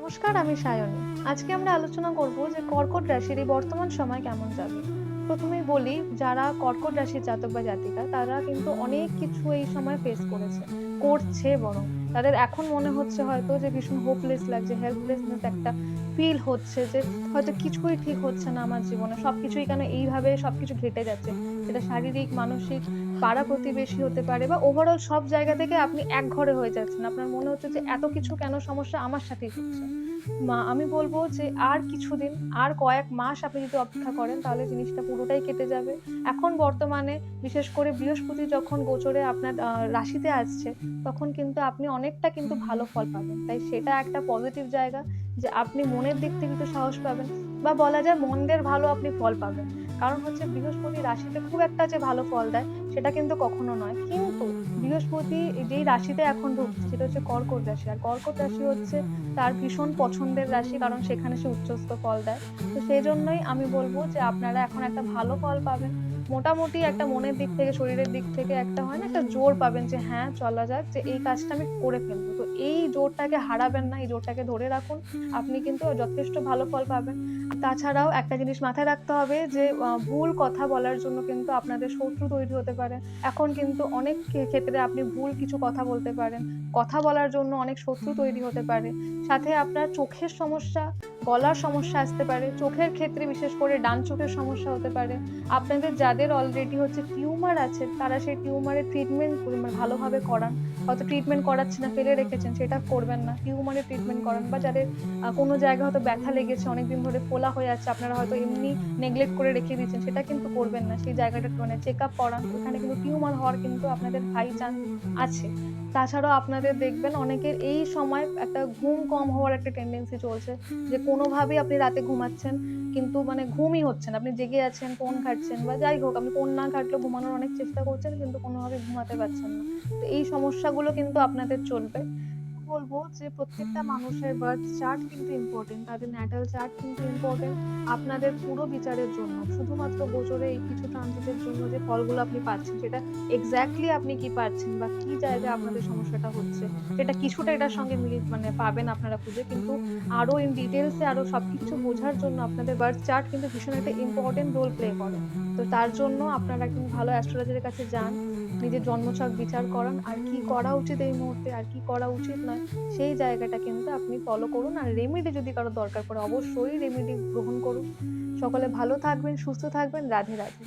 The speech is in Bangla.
নমস্কার, আমি সায়নী। আজকে আমরা আলোচনা করব যে কর্কট রাশির এই বর্তমান সময় কেমন যাবে। প্রথমেই বলি, যারা কর্কট রাশির জাতক বা জাতিকা তারা কিন্তু অনেক কিছু এই সময় ফেস করেছে, করছে বরং। তাদের এখন মনে হচ্ছে হয়তো যে ভীষণ হোপলেস লাগছে, হেল্পলেসনেস একটা ফিল হচ্ছে যে হয়তো কিছুই ঠিক হচ্ছে না আমার জীবনে। সবকিছুই কেন এইভাবে সবকিছু ঘেটে যাচ্ছে। সেটা শারীরিক, মানসিক, পাড়া-প্রতিবেশী হতে পারে বা ওভারঅল সব জায়গা থেকে আপনি একঘরে হয়ে যাচ্ছেন। আপনার মনে হচ্ছে যে এত কিছু কেন সমস্যা আমার সাথেই হচ্ছে। আমি বলব যে আর কিছুদিন, আর কয়েক মাস আপনি যদি অপেক্ষা করেন তাহলে জিনিসটা পুরোটাই কেটে যাবে। এখন বর্তমানে বিশেষ করে বৃহস্পতি যখন গোচরে আপনার রাশিতে আসছে, তখন কিন্তু আপনি অনেকটা কিন্তু ভালো ফল পাবেন। তাই সেটা একটা পজিটিভ জায়গা যে আপনি মনের দিক থেকে একটু সাহস পাবেন বা বলা যায় মন্দের ভালো আপনি ফল পাবেন। কারণ হচ্ছে বৃহস্পতি রাশিতে খুব একটা যে ভালো ফল দেয় সেটা কিন্তু কখনো নয়। কিন্তু বৃহস্পতি যেই রাশিতে এখন ঢুকছে সেটা হচ্ছে কর্কট রাশি। আর কর্কট রাশি হচ্ছে তার ভীষণ পছন্দের রাশি, কারণ সেখানে সে উচ্চস্থ ফল দেয়। তো সেজন্যই আমি বলব যে আপনারা এখন একটা ভালো ফল পাবেন। মোটামুটি একটা মনের দিক থেকে, শরীরের দিক থেকে একটা হয় না, একটা জোর পাবেন যে হ্যাঁ, চলা যাক, যে এই কাজটা আমি করে ফেলবো। তো এই জোরটাকে হারাবেন না, এই জোরটাকে ধরে রাখুন। আপনি কিন্তু যথেষ্ট ভালো ফল পাবেন। তাছাড়াও একটা জিনিস মাথায় রাখতে হবে যে ভুল কথা বলার জন্য কিন্তু আপনাদের শত্রু তৈরি হতে পারে। এখন কিন্তু অনেক ক্ষেত্রে আপনি ভুল কিছু কথা বলতে পারেন। কথা বলার জন্য অনেক শত্রু তৈরি হতে পারে। সাথে আপনার চোখের সমস্যা, গলার সমস্যা আসতে পারে। চোখের ক্ষেত্রে বিশেষ করে ডান চোখের সমস্যা হতে পারে। আপনাদের যাদের অলরেডি হচ্ছে টিউমার আছে, তারা সেই টিউমারের ট্রিটমেন্ট মানে ভালোভাবে করান। হয়তো ট্রিটমেন্ট করাচ্ছেন না, ফেলে রেখেছেন, সেটা করবেন না। টিউমারের ট্রিটমেন্ট করান। বা যাদের কোনো জায়গায় হয়তো ব্যথা লেগেছে, অনেকদিন ধরে ফোলা হয়ে আছে, আপনারা হয়তো এমনি নেগলেক্ট করে রেখে দিয়েছেন, সেটা কিন্তু করবেন না। সেই জায়গাটা মানে চেকআপ করান। ওখানে কিন্তু টিউমার হওয়ার কিন্তু আপনাদের হাই চান্স আছে। তাছাড়াও আপনাদের দেখবেন অনেকের এই সময় একটা ঘুম কম হওয়ার একটা টেনডেন্সি চলছে। যে কোনোভাবেই আপনি রাতে ঘুমাচ্ছেন কিন্তু মানে ঘুমই হচ্ছে না। আপনি জেগে আছেন, ফোন ঘাঁটছেন বা যাই হোক, আপনি ফোন না ঘাঁটলেও ঘুমানোর অনেক চেষ্টা করছেন কিন্তু কোনোভাবে ঘুমাতে পারছেন না। তো এই সমস্যাগুলো কিন্তু আপনাদের চলবে। বলব যে প্রত্যেকটা মানুষের বার্থ চার্ট কিন্তু ইম্পোর্টেন্ট। তাদের ন্যাটাল চার্ট কিন্তু ইম্পোর্টেন্ট আপনাদের পুরো বিচারের জন্য। শুধুমাত্র গোচরে এই কিছু ট্রানজিটের জন্য যে ফলগুলো আপনি পাচ্ছেন, সেটা এক্সাক্টলি আপনি কি পাচ্ছেন বা কি জায়গায় আপনাদের সমস্যাটা হচ্ছে, সেটা কিছুটা এটার সঙ্গে মানে পাবেন আপনারা খুঁজে। কিন্তু আরো ইন ডিটেইলস এ আরো সবকিছু বোঝার জন্য আপনাদের বার্থ চার্ট কিন্তু ভীষণ একটা ইম্পোর্টেন্ট রোল প্লে করে। তো তার জন্য আপনারা কিন্তু ভালো অ্যাস্ট্রোলজারের কাছে যান। নিজের জন্মছক বিচার করান। আর কি করা উচিত এই মুহূর্তে আর কি করা উচিত নয়, সেই জায়গাটা কিন্তু আপনি ফলো করুন। আর রেমেডি যদি কারো দরকার পড়ে অবশ্যই রেমেডি গ্রহণ করুন। সকলে ভালো থাকবেন, সুস্থ থাকবেন। রাধে, রাধে।